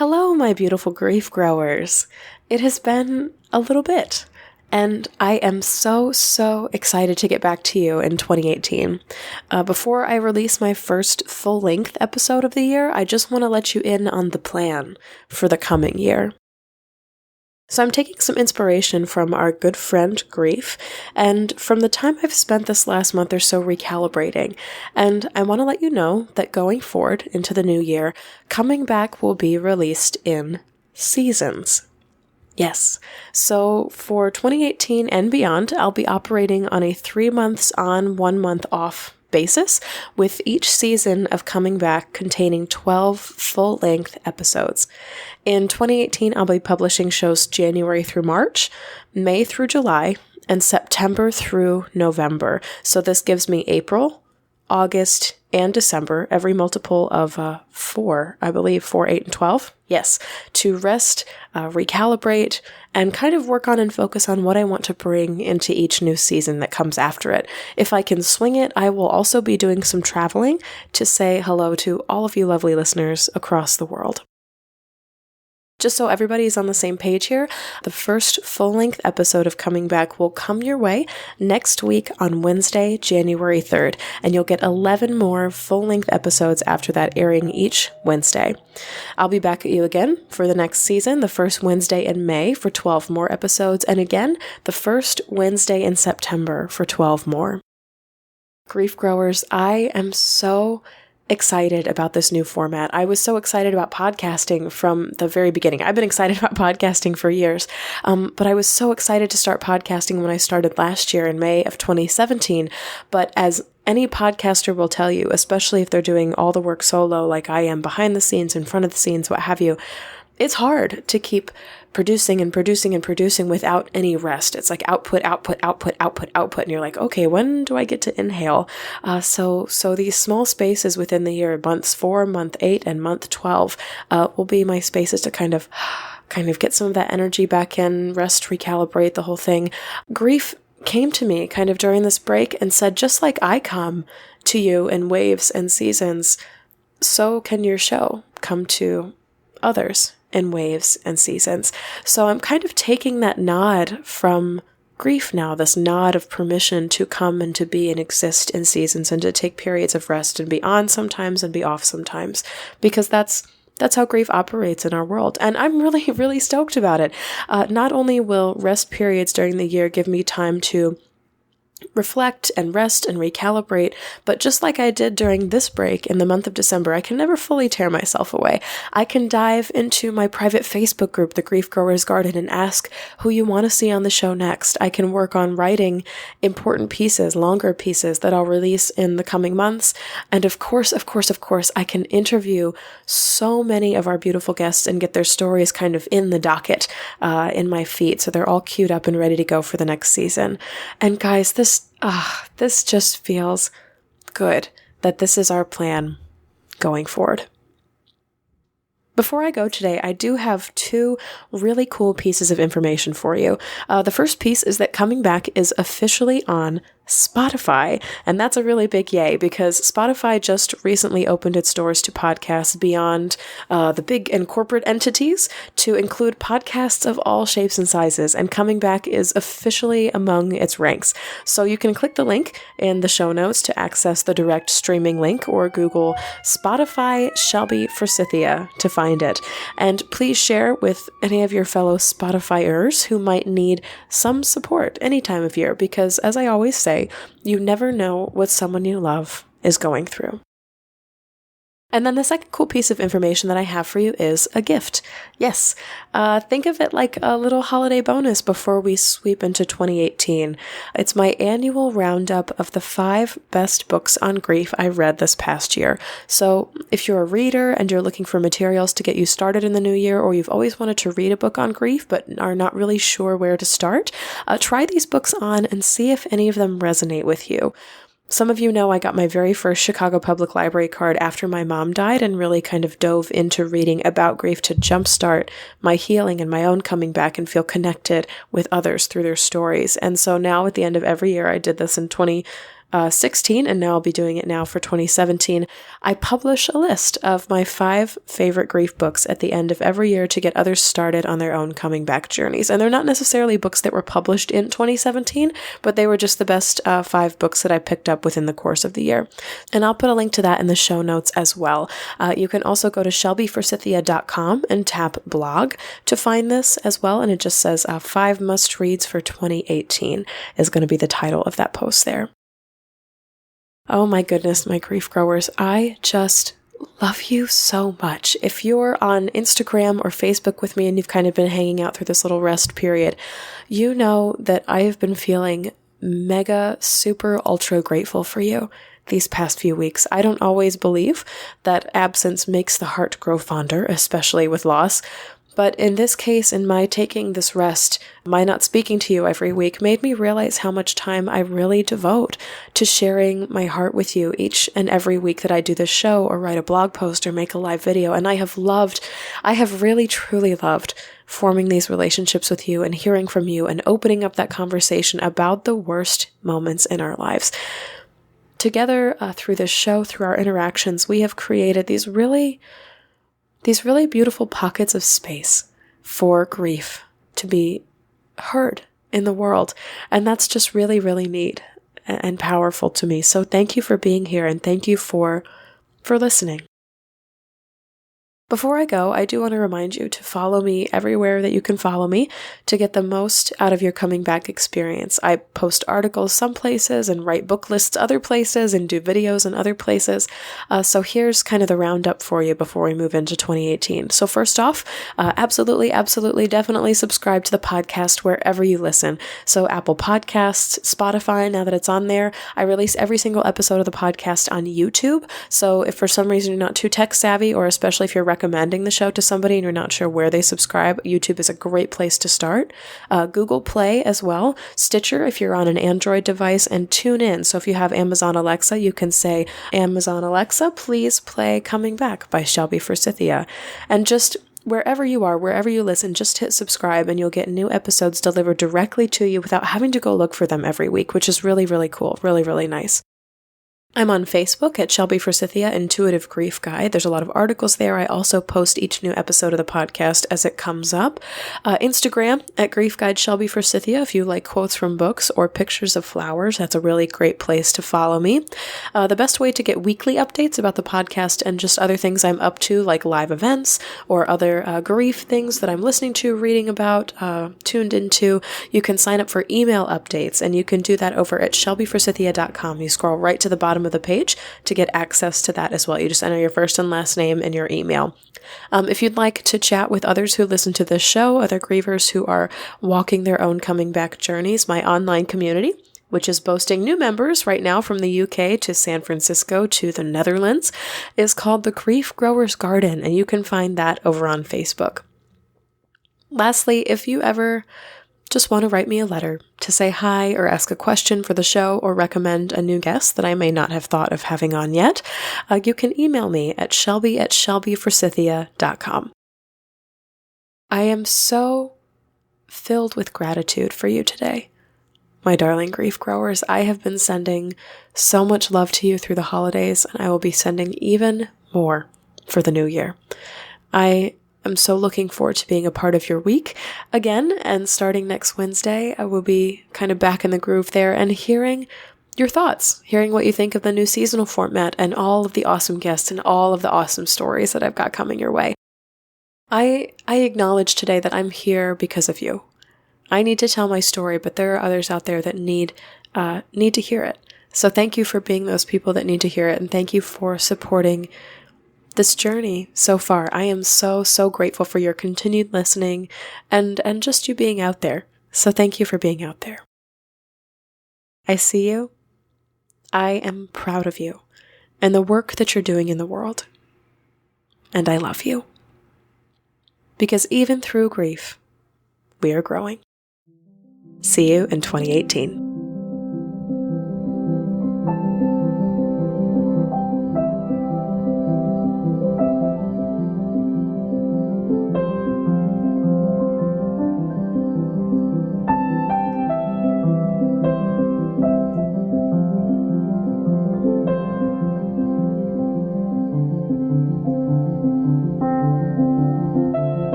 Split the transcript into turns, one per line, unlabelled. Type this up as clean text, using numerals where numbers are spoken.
Hello, my beautiful grief growers. It has been a little bit, and I am so excited to get back to you in 2018. Before I release my first full-length episode of the year, I just want to let you in on the plan for the coming year. So I'm taking some inspiration from our good friend Grief, and from the time I've spent this last month or so recalibrating, and I want to let you know that going forward into the new year, Coming Back will be released in seasons. Yes, so for 2018 and beyond, I'll be operating on a 3 months on, 1 month off basis, with each season of Coming Back containing 12 full-length episodes. In 2018, I'll be publishing shows January through March, May through July, and September through November. So this gives me April, August, and December, every multiple of 4, I believe, 4, 8, and 12. Yes, to rest, recalibrate, and kind of work on and focus on what I want to bring into each new season that comes after it. If I can swing it, I will also be doing some traveling to say hello to all of you lovely listeners across the world. Just so everybody's on the same page here, the first full-length episode of Coming Back will come your way next week on Wednesday, January 3rd, and you'll get 11 more full-length episodes after that, airing each Wednesday. I'll be back at you again for the next season, the first Wednesday in May for 12 more episodes, and again, the first Wednesday in September for 12 more. Grief growers, I am so excited about this new format. I was so excited about podcasting from the very beginning. I've been excited about podcasting for years, but I was so excited to start podcasting when I started last year in May of 2017. But as any podcaster will tell you, especially if they're doing all the work solo like I am, behind the scenes, in front of the scenes, what have you, it's hard to keep producing and producing and producing without any rest. It's like output, and you're like, okay, when do I get to inhale? So these small spaces within the year, months 4, month 8, and month 12, will be my spaces to kind of get some of that energy back in, rest, recalibrate, the whole thing. Grief came to me kind of during this break and said, just like I come to you in waves and seasons, so can your show come to others in waves and seasons. So I'm kind of taking that nod from Grief now, this nod of permission to come and to be and exist in seasons and to take periods of rest and be on sometimes and be off sometimes, because that's how grief operates in our world. And I'm really stoked about it. Not only will rest periods during the year give me time to reflect and rest and recalibrate, but just like I did during this break in the month of December, I can never fully tear myself away. I can dive into my private Facebook group, The Grief Growers Garden, and ask who you want to see on the show next. I can work on writing important pieces, longer pieces that I'll release in the coming months. And of course, I can interview so many of our beautiful guests and get their stories kind of in the docket, in my feed. So they're all queued up and ready to go for the next season. And guys, this just feels good that this is our plan going forward. Before I go today, I do have 2 really cool pieces of information for you. The first piece is that Coming Back is officially on Spotify, and that's a really big yay, because Spotify just recently opened its doors to podcasts beyond the big and corporate entities to include podcasts of all shapes and sizes, and Coming Back is officially among its ranks. So you can click the link in the show notes to access the direct streaming link, or Google Spotify Shelby Forsythia to find it. And please share with any of your fellow Spotifyers who might need some support any time of year, because as I always say, you never know what someone you love is going through. And then the second cool piece of information that I have for you is a gift. Yes, think of it like a little holiday bonus before we sweep into 2018. It's my annual roundup of the 5 best books on grief I read this past year. So if you're a reader and you're looking for materials to get you started in the new year, or you've always wanted to read a book on grief but are not really sure where to start, try these books on and see if any of them resonate with you. Some of you know I got my very first Chicago Public Library card after my mom died and really kind of dove into reading about grief to jumpstart my healing and my own coming back and feel connected with others through their stories. And so now at the end of every year, I did this in 2016, and now I'll be doing it now for 2017, I publish a list of my 5 favorite grief books at the end of every year to get others started on their own coming back journeys. And they're not necessarily books that were published in 2017, but they were just the best 5 books that I picked up within the course of the year. And I'll put a link to that in the show notes as well. You can also go to shelbyforsythia.com and tap blog to find this as well. And it just says 5 must reads for 2018 is going to be the title of that post there. Oh my goodness, my grief growers, I just love you so much. If you're on Instagram or Facebook with me and you've kind of been hanging out through this little rest period, you know that I have been feeling mega, super, ultra grateful for you these past few weeks. I don't always believe that absence makes the heart grow fonder, especially with loss. But in this case, in my taking this rest, my not speaking to you every week made me realize how much time I really devote to sharing my heart with you each and every week that I do this show or write a blog post or make a live video. And I have really, truly loved forming these relationships with you and hearing from you and opening up that conversation about the worst moments in our lives. Together, through this show, through our interactions, we have created these really beautiful pockets of space for grief to be heard in the world. And that's just really, really neat and powerful to me. So thank you for being here, and thank you for listening. Before I go, I do want to remind you to follow me everywhere that you can follow me to get the most out of your coming back experience. I post articles some places and write book lists other places and do videos in other places. So here's kind of the roundup for you before we move into 2018. So first off, absolutely, definitely subscribe to the podcast wherever you listen. So Apple Podcasts, Spotify, now that it's on there. I release every single episode of the podcast on YouTube. So if for some reason you're not too tech savvy, or especially if you're recommending the show to somebody and you're not sure where they subscribe, YouTube is a great place to start. Google Play as well, Stitcher if you're on an Android device, and TuneIn. So if you have Amazon Alexa, you can say, Amazon Alexa, please play Coming Back by Shelby Forsythia. And just wherever you are, wherever you listen, just hit subscribe and you'll get new episodes delivered directly to you without having to go look for them every week, which is really, really cool. Really, really nice. I'm on Facebook at Shelby Forsythia Intuitive Grief Guide. There's a lot of articles there. I also post each new episode of the podcast as it comes up. Instagram at Grief Guide Shelby Forsythia. If you like quotes from books or pictures of flowers, that's a really great place to follow me. The best way to get weekly updates about the podcast and just other things I'm up to, like live events or other grief things that I'm listening to, reading about, tuned into, you can sign up for email updates, and you can do that over at shelbyforsythia.com. You scroll right to the bottom of the page to get access to that as well. You just enter your first and last name and your email. If you'd like to chat with others who listen to this show, other grievers who are walking their own coming back journeys, my online community, which is boasting new members right now from the UK to San Francisco to the Netherlands, is called the Grief Growers Garden, and you can find that over on Facebook. Lastly, if you ever just want to write me a letter to say hi or ask a question for the show or recommend a new guest that I may not have thought of having on yet, you can email me at shelby@shelbyforsythia.com. I am so filled with gratitude for you today, my darling grief growers. I have been sending so much love to you through the holidays, and I will be sending even more for the new year. I'm so looking forward to being a part of your week again, and starting next Wednesday, I will be kind of back in the groove there and hearing your thoughts, hearing what you think of the new seasonal format and all of the awesome guests and all of the awesome stories that I've got coming your way. I acknowledge today that I'm here because of you. I need to tell my story, but there are others out there that need to hear it. So thank you for being those people that need to hear it, and thank you for supporting this journey so far. I am so, so grateful for your continued listening and just you being out there. So thank you for being out there. I see you. I am proud of you and the work that you're doing in the world. And I love you. Because even through grief, we are growing. See you in 2018.